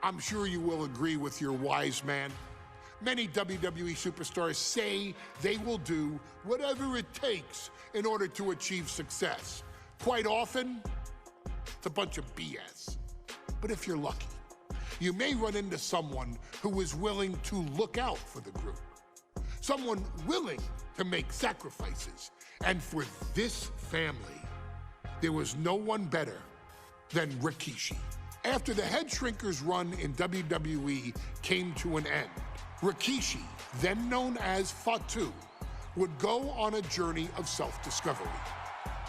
I'm sure you will agree with your wise man. Many WWE superstars say they will do whatever it takes in order to achieve success. Quite often, it's a bunch of BS. But if you're lucky, you may run into someone who is willing to look out for the group. Someone willing to make sacrifices. And for this family, there was no one better than Rikishi. After the Head Shrinker's run in WWE came to an end, Rikishi, then known as Fatu, would go on a journey of self-discovery.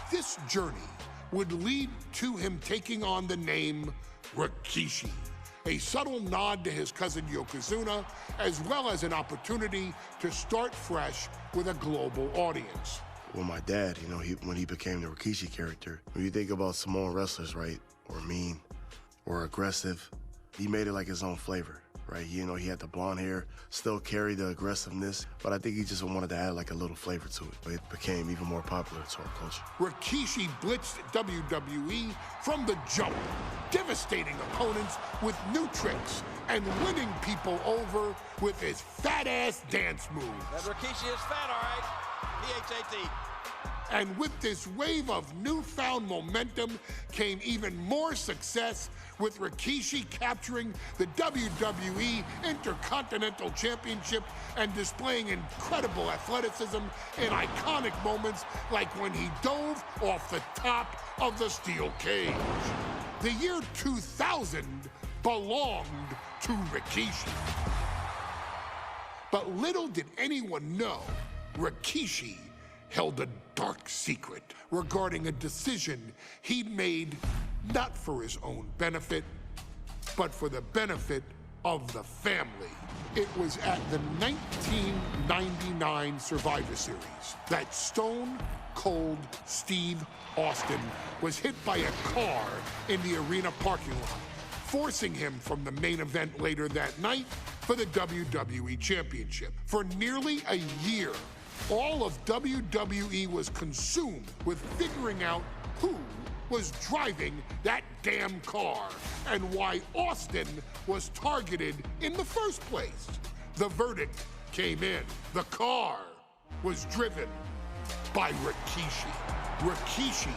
This journey would lead to him taking on the name Rikishi, a subtle nod to his cousin Yokozuna, as well as an opportunity to start fresh with a global audience. Well, my dad, when he became the Rikishi character, when you think about Samoan wrestlers, right, or mean, or aggressive, he made it like his own flavor, right? He had the blonde hair, still carried the aggressiveness, but I think he just wanted to add like a little flavor to it. It became even more popular to our culture. Rikishi blitzed WWE from the jump, devastating opponents with new tricks and winning people over with his fat-ass dance moves. That Rikishi is fat, all right. P-H-A-T. And with this wave of newfound momentum came even more success, with Rikishi capturing the WWE Intercontinental Championship and displaying incredible athleticism in iconic moments like when he dove off the top of the steel cage. The year 2000 belonged to Rikishi. But little did anyone know, Rikishi held a dark secret regarding a decision he'd made not for his own benefit, but for the benefit of the family. It was at the 1999 Survivor Series that Stone Cold Steve Austin was hit by a car in the arena parking lot, forcing him from the main event later that night for the WWE Championship. For nearly a year, all of WWE was consumed with figuring out who was driving that damn car and why Austin was targeted in the first place. The verdict came in. The car was driven by Rikishi. Rikishi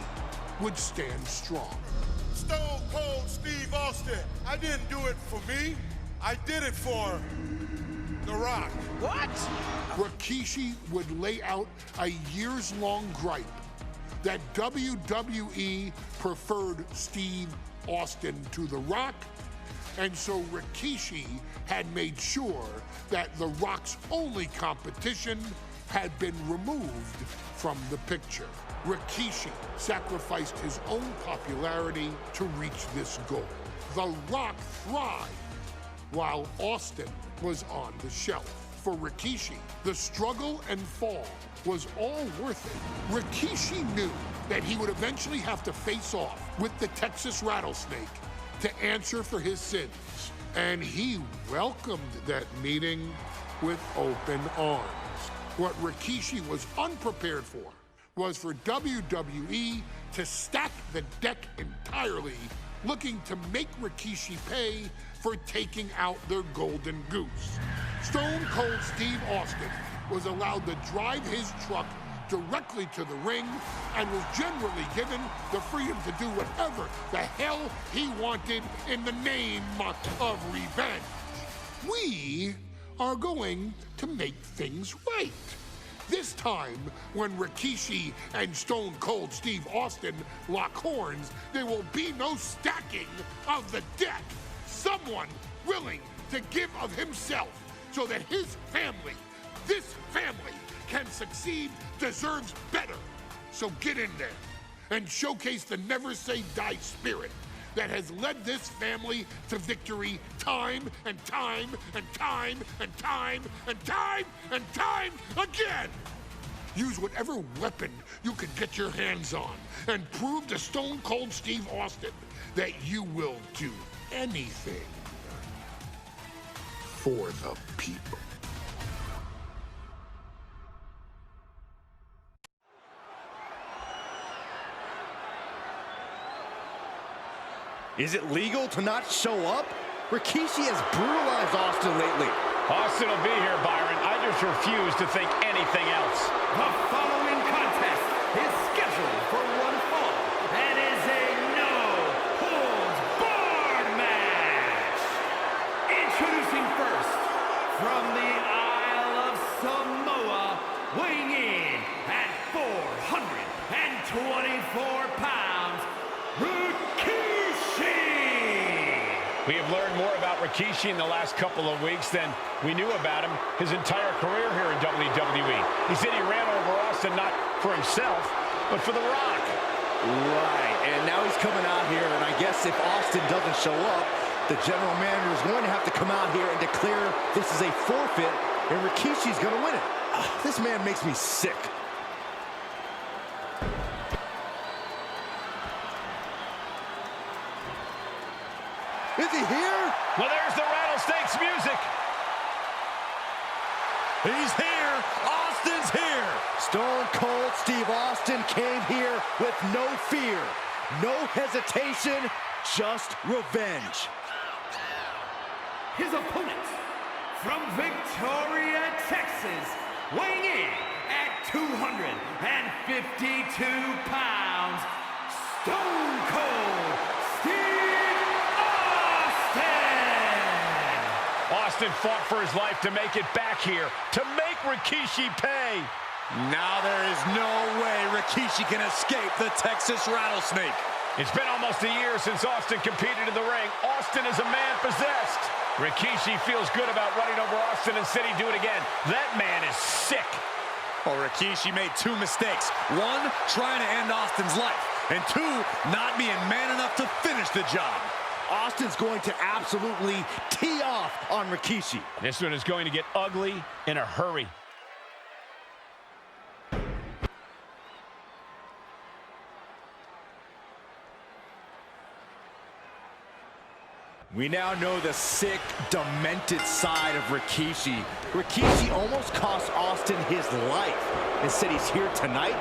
would stand strong. Stone Cold Steve Austin, I didn't do it for me. I did it for The Rock. What? Rikishi would lay out a years-long gripe that WWE preferred Steve Austin to The Rock, and so Rikishi had made sure that The Rock's only competition had been removed from the picture. Rikishi sacrificed his own popularity to reach this goal. The Rock thrived while Austin was on the shelf. For Rikishi, the struggle and fall was all worth it. Rikishi knew that he would eventually have to face off with the Texas Rattlesnake to answer for his sins, and he welcomed that meeting with open arms. What Rikishi was unprepared for was for WWE to stack the deck entirely, looking to make Rikishi pay for taking out their golden goose. Stone Cold Steve Austin was allowed to drive his truck directly to the ring and was generally given the freedom to do whatever the hell he wanted in the name of revenge. We are going to make things right. This time, when Rikishi and Stone Cold Steve Austin lock horns, there will be no stacking of the deck. Someone willing to give of himself so that his family, this family, can succeed, deserves better. So get in there and showcase the never say die spirit that has led this family to victory time and time and time and time and time and time again. Use whatever weapon you can get your hands on and prove to Stone Cold Steve Austin that you will do anything for the people. Is it legal to not show up? Rikishi has brutalized Austin lately. Austin will be here, Byron. I just refuse to think anything else. The following contest is scheduled for one fall and is a no-holds-barred match. Introducing first, from the Isle of Samoa, weighing in at 424 pounds, Rikishi! We have learned more about Rikishi in the last couple of weeks than we knew about him his entire career here in WWE. He said he ran over Austin not for himself, but for The Rock. Right, and now he's coming out here, and I guess if Austin doesn't show up, the general manager is going to have to come out here and declare this is a forfeit, and Rikishi's going to win it. This man makes me sick. Is he here? Well, there's the Rattlesnakes music. He's here. Austin's here. Stone Cold Steve Austin came here with no fear, no hesitation, just revenge. His opponent, from Victoria, Texas, weighing in at 252 pounds, Stone Cold Steve Austin! Austin fought for his life to make it back here, to make Rikishi pay. Now there is no way Rikishi can escape the Texas Rattlesnake. It's been almost a year since Austin competed in the ring. Austin is a man possessed. Rikishi feels good about running over Austin and said he'd do it again. That man is sick. Well, Rikishi made two mistakes. One, trying to end Austin's life. And two, not being man enough to finish the job. Austin's going to absolutely tee off on Rikishi. This one is going to get ugly in a hurry. We now know the sick, demented side of Rikishi. Rikishi almost cost Austin his life and said he's here tonight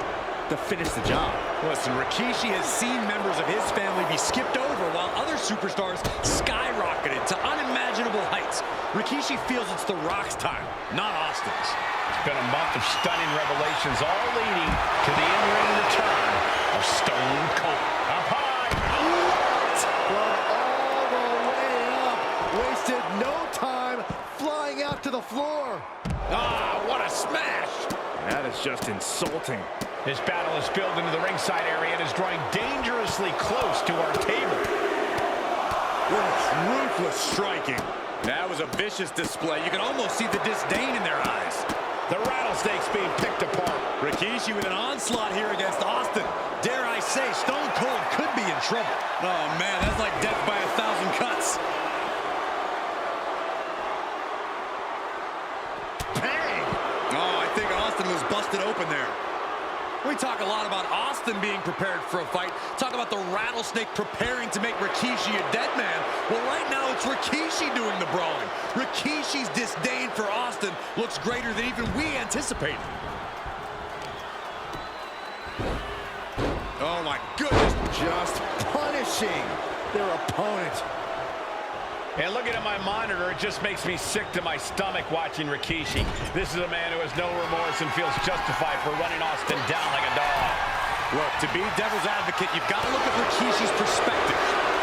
to finish the job. Listen, Rikishi has seen members of his family be skipped over while other superstars skyrocketed to unimaginable heights. Rikishi feels it's The Rock's time, not Austin's. It's been a month of stunning revelations, all leading to the in-ring return of Stone Cold. Up high! Wasted no time flying out to the floor. Ah, what a smash! That is just insulting. This battle is spilled into the ringside area and is drawing dangerously close to our table. Ruthless striking. That was a vicious display. You can almost see the disdain in their eyes. The Rattlesnakes being picked apart. Rikishi with an onslaught here against Austin. Dare I say, Stone Cold could be in trouble. Oh, man, that's like death by 1,000 cuts. Was busted open there. We talk a lot about Austin being prepared for a fight. Talk about the Rattlesnake preparing to make Rikishi a dead man. Well, right now it's Rikishi doing the brawling. Rikishi's disdain for Austin looks greater than even we anticipated. Oh my goodness. Just punishing their opponent. And looking at my monitor, it just makes me sick to my stomach watching Rikishi. This is a man who has no remorse and feels justified for running Austin down like a dog. Look, to be devil's advocate, you've got to look at Rikishi's perspective.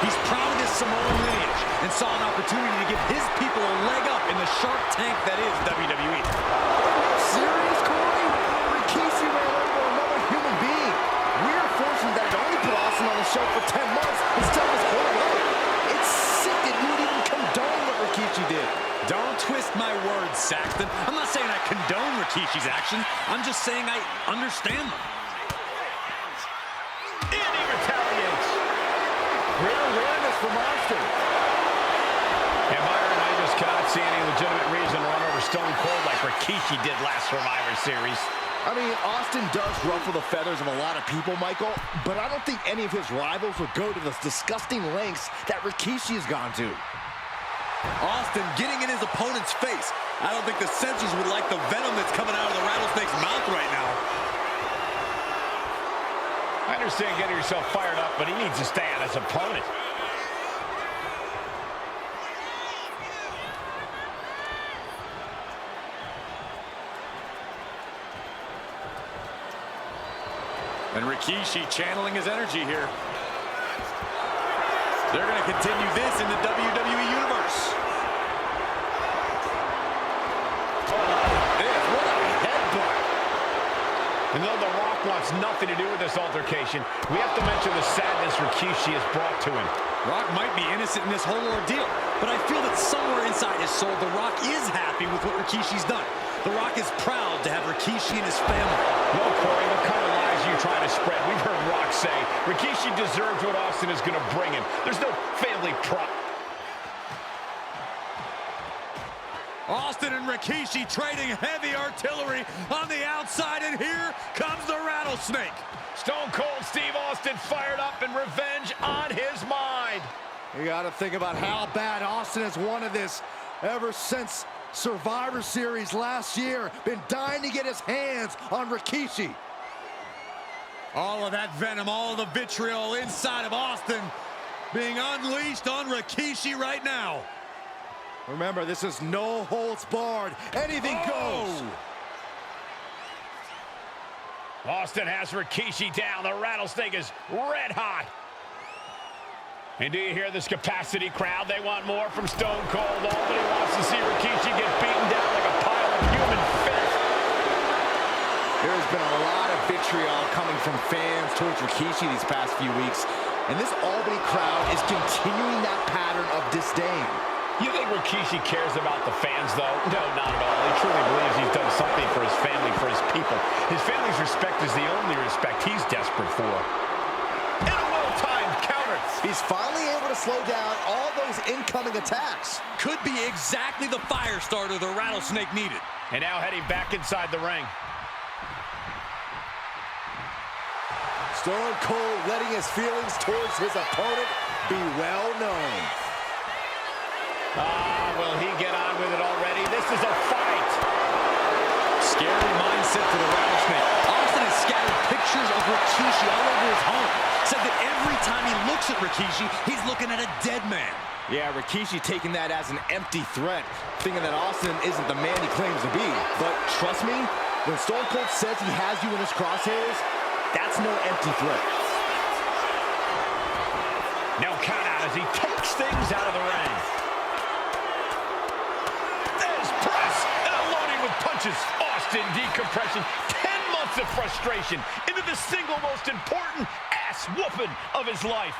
He's proud of his Samoan lineage and saw an opportunity to give his people a leg up in the shark tank that is WWE. Are you serious, Corey? Rikishi ran over another human being. We're fortunate that it only put Austin on the show for 10 months instead of his whole life. It's sick that you would even condone what Rikishi did. Don't twist my words, Saxton. I'm not saying I condone Rikishi's actions. I'm just saying I understand them. And he retaliates. Real awareness from Austin. And Byron, I just cannot see any legitimate reason to run over Stone Cold like Rikishi did last Survivor Series. I mean, Austin does ruffle the feathers of a lot of people, Michael, but I don't think any of his rivals would go to the disgusting lengths that Rikishi has gone to. Austin getting in his opponent's face. I don't think the censors would like the venom that's coming out of the Rattlesnake's mouth right now. I understand getting yourself fired up, but he needs to stay on his opponent. And Rikishi channeling his energy here. They're going to continue this in the WWE Universe. What a headbutt. And though The Rock wants nothing to do with this altercation, we have to mention the sadness Rikishi has brought to him. Rock might be innocent in this whole ordeal, but I feel that somewhere inside his soul, The Rock is happy with what Rikishi's done. The Rock is proud to have Rikishi and his family. No, Corey, what kind of lies are you trying to spread? We've heard Rock say Rikishi deserves what Austin is going to bring him. There's no family prop. Austin and Rikishi trading heavy artillery on the outside, and here comes the rattlesnake. Stone Cold Steve Austin fired up and revenge on his mind. You got to think about how bad Austin has wanted this ever since Survivor Series last year. Been dying to get his hands on Rikishi. All of that venom, all of the vitriol inside of Austin being unleashed on Rikishi right now. Remember, this is no holds barred. Anything goes. Austin has Rikishi down. The rattlesnake is red hot. And do you hear this capacity crowd? They want more from Stone Cold. Nobody wants to see Rikishi get beaten down like a pile of human filth. There's been a lot of vitriol coming from fans towards Rikishi these past few weeks. And this Albany crowd is continuing that pattern of disdain. You think Rikishi cares about the fans, though? No, not at all. He truly believes he's done something for his family, for his people. His family's respect is the only respect he's desperate for. And a well-timed counter. He's finally able to slow down all those incoming attacks. Could be exactly the fire starter the rattlesnake needed. And now heading back inside the ring. Stone Cold letting his feelings towards his opponent be well known. Will he get on with it already? This is a fight. Scary mindset for the rattlesnake. Austin has scattered pictures of Rikishi all over his home. Said that every time he looks at Rikishi, he's looking at a dead man. Yeah, Rikishi taking that as an empty threat, thinking that Austin isn't the man he claims to be. But trust me, when Stone Cold says he has you in his crosshairs, that's no empty threat. No count out as he takes things out of the ring. Punches. Austin decompression. 10 months of frustration into the single most important ass whooping of his life.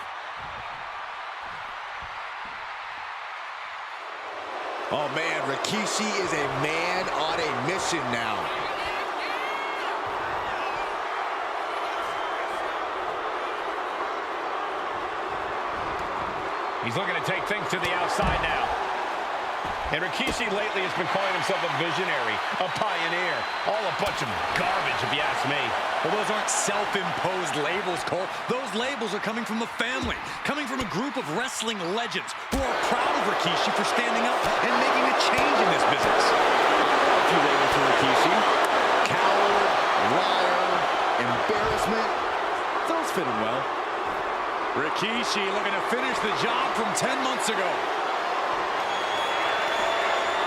Oh man, Rikishi is a man on a mission now. He's looking to take things to the outside now. And Rikishi lately has been calling himself a visionary, a pioneer. All a bunch of garbage, if you ask me. Well, those aren't self-imposed labels, Cole. Those labels are coming from the family, coming from a group of wrestling legends who are proud of Rikishi for standing up and making a change in this business. A few labels for Rikishi. Coward, liar, embarrassment. Those fit him well. Rikishi looking to finish the job from 10 months ago.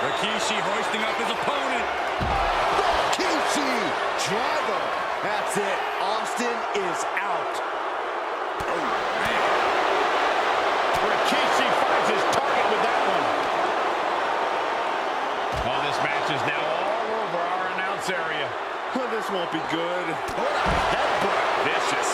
Rikishi hoisting up his opponent. Rikishi! Driver. That's it. Austin is out. Oh, man. Rikishi finds his target with that one. Oh, this match is now all over our announce area. Well, this won't be good. What a headbutt. Vicious.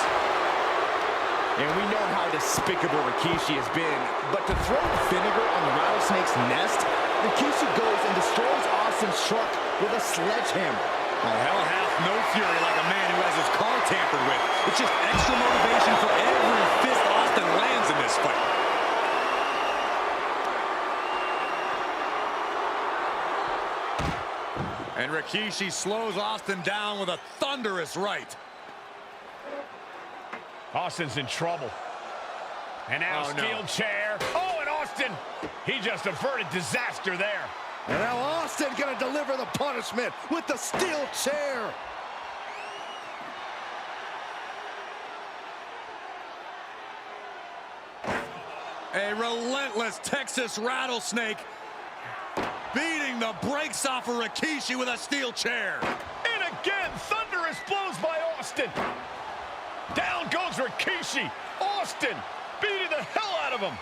And we know how despicable Rikishi has been, but to throw vinegar on the rattlesnake's nest, Rikishi goes and destroys Austin's truck with a sledgehammer. Well, hell hath no fury like a man who has his car tampered with. It's just extra motivation for every fist Austin lands in this fight. And Rikishi slows Austin down with a thunderous right. Austin's in trouble. And now steel chair. Oh, and Austin, he just averted disaster there. And now Austin gonna deliver the punishment with the steel chair. A relentless Texas rattlesnake beating the brakes off of Rikishi with a steel chair. And again, thunderous blows by Austin. Down goes Rikishi. Austin beating the hell out of him.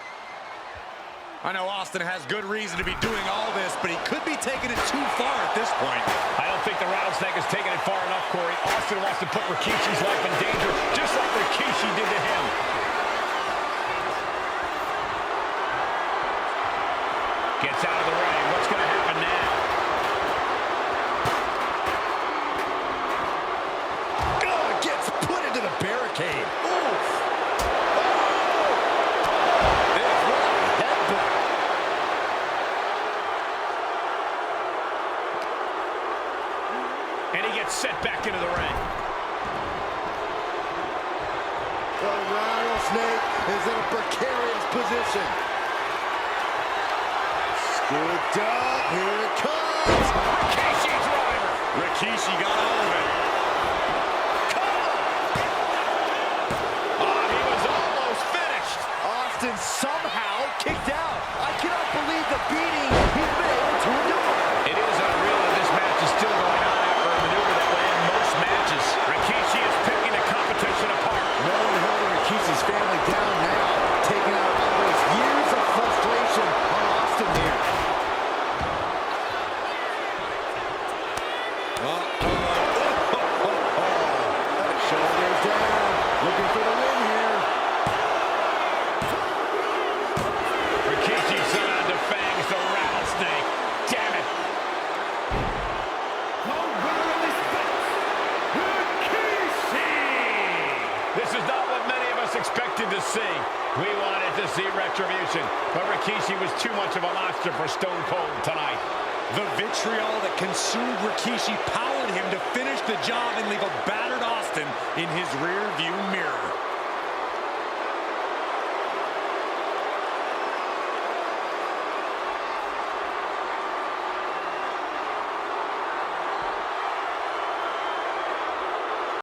I know Austin has good reason to be doing all this, but he could be taking it too far at this point. I don't think the rattlesnake has taken it far enough, Corey. Austin wants to put Rikishi's life in danger, just like Rikishi did to him. Gets out of the ring. What's going to happen now? Oh, gets put into the barricade. Oof. And he gets set back into the ring. The rattlesnake is in a precarious position. Scooped up, here it comes. Rikishi's driver. Rikishi got all of it. Oh, he was almost finished. Austin somehow kicked out. I cannot believe the beating he's been able to endure. It is unreal that this match is still going on after a maneuver that will end most matches. Rikishi is picking the competition apart. No one holding Rikishi's family down now, taking out all those years of frustration on Austin here. Shoulders down, looking for the win here. Rikishi somehow defangs the rattlesnake. Damn it. The winner of this bout, Rikishi! This is not what many of us expected to see. We wanted to see retribution, but Rikishi was too much of a monster for Stone Cold tonight. The vitriol that consumed Rikishi powered him to finish the job and leave a battered Austin in his rear view mirror.